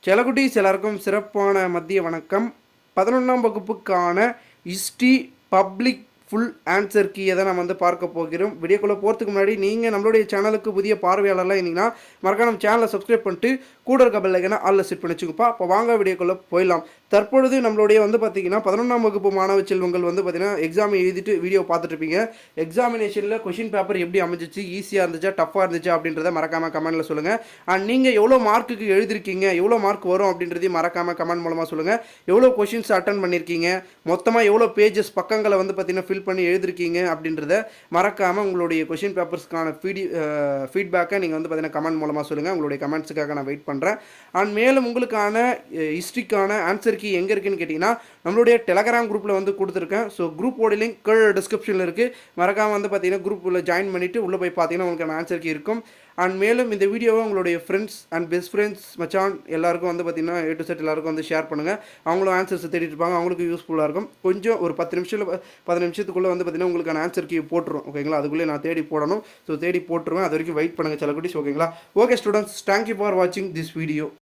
செல்லக்குட்டீஸ் எல்லாருக்கும் சிறப்பான மதிய வணக்கம். 11ஆம் வகுப்புக்கான ஹிஸ்ட்ரி பப்ளிக் ஃபுல் ஆன்சர் கீயை தான் நம்ம பார்க்க போகிறோம். வீடியோக்குள்ளே போகிறதுக்கு முன்னாடி நீங்கள் நம்மளுடைய சேனலுக்கு புதிய பார்வையாளர்லாம் இருந்தீங்கன்னா மறக்காம நம்ம சேனலை சப்ஸ்கிரைப் பண்ணிட்டு கூட இருக்க பெல் ஐக்கனை ஆல்ல செட் பண்ணி வச்சுக்கோப்பா. அப்போ வாங்க வீடியோக்குள்ளே போயிடலாம். தற்பொழுது நம்மளுடைய பார்த்தீங்கன்னா 11ஆம் வகுப்பு மாணவ செல்வங்கள் பார்த்தீங்கன்னா எக்ஸாம் எழுதிட்டு வீடியோ பார்த்துட்ருப்பீங்க. எக்ஸாமினேஷனில் கொஷின் பேப்பர் எப்படி அமைஞ்சிச்சு, ஈஸியாக இருந்துச்சா டஃப்பாக இருந்துச்சா அப்படின்றத மறக்காமல் கமெண்ட்டில் சொல்லுங்கள். அண்ட் நீங்கள் எவ்வளோ மார்க்குக்கு எழுதிருக்கீங்க, எவ்வளோ மார்க் வரும் அப்படின்றதையும் மறக்காமல் கமெண்ட் மூலமாக சொல்லுங்கள். எவ்வளோ கொஷின்ஸ் அட்டன் பண்ணியிருக்கீங்க, மொத்தமாக எவ்வளோ பேஜஸ் பக்கங்களை பார்த்தீங்கன்னா ஃபில் பண்ணி எழுதிருக்கீங்க அப்படின்றத மறக்காமல் உங்களுடைய கொஷின் பேப்பர்ஸ்க்கான ஃபீட்பேக்கை நீங்கள் பார்த்தீங்கன்னா கமெண்ட் மூலமாக சொல்லுங்கள். உங்களுடைய கமெண்ட்ஸுக்காக நான் வெயிட் பண்ணுறேன். அண்ட் மேலும் உங்களுக்கான ஹிஸ்ட்ரிக்கான ஆன்சர் கீ எங்கே இருக்குன்னு கேட்டிங்கன்னா நம்மளுடைய டெலகிராம் குரூப்பில் கொடுத்துருக்கேன். ஸோ குரூப்போட லிங்க் கீழே டிஸ்கிரிப்ஷனில் இருக்குது. மறக்காமல் பார்த்தீங்கன்னா குரூப்பில் ஜாயின் பண்ணிவிட்டு உள்ளே போய் பார்த்தீங்கன்னா உங்களுக்கான ஆன்சர் கீ இருக்கும். அண்ட் மேலும் இந்த வீடியோவை உங்களுடைய ஃப்ரெண்ட்ஸ் அண்ட் பெஸ்ட் ஃப்ரெண்ட்ஸ் மச்சான் எல்லாருக்கும் பார்த்தீங்கன்னா A to Z எல்லாருக்கும் ஷேர் பண்ணுங்கள். அவங்களும் ஆன்சர்ஸ் தேடிட்டு இருப்பாங்க, அவங்களுக்கு யூஸ்ஃபுல்லாக இருக்கும். கொஞ்சம் ஒரு 10 நிமிஷத்துக்குள்ளே பார்த்தீங்கன்னா உங்களுக்கான ஆன்சர் கீ போட்டுரும். ஓகேங்களா, அதுக்குள்ளே நான் தேடி போடணும். ஸோ தேடி போட்டுருவேன். அது வரைக்கும் வெயிட் பண்ணுங்கள் செல்லக்குட்டீஸ். ஓகேங்களா. ஓகே ஸ்டூடெண்ட்ஸ், தேங்க்யூ ஃபார் வாட்சிங் திஸ் வீடியோ.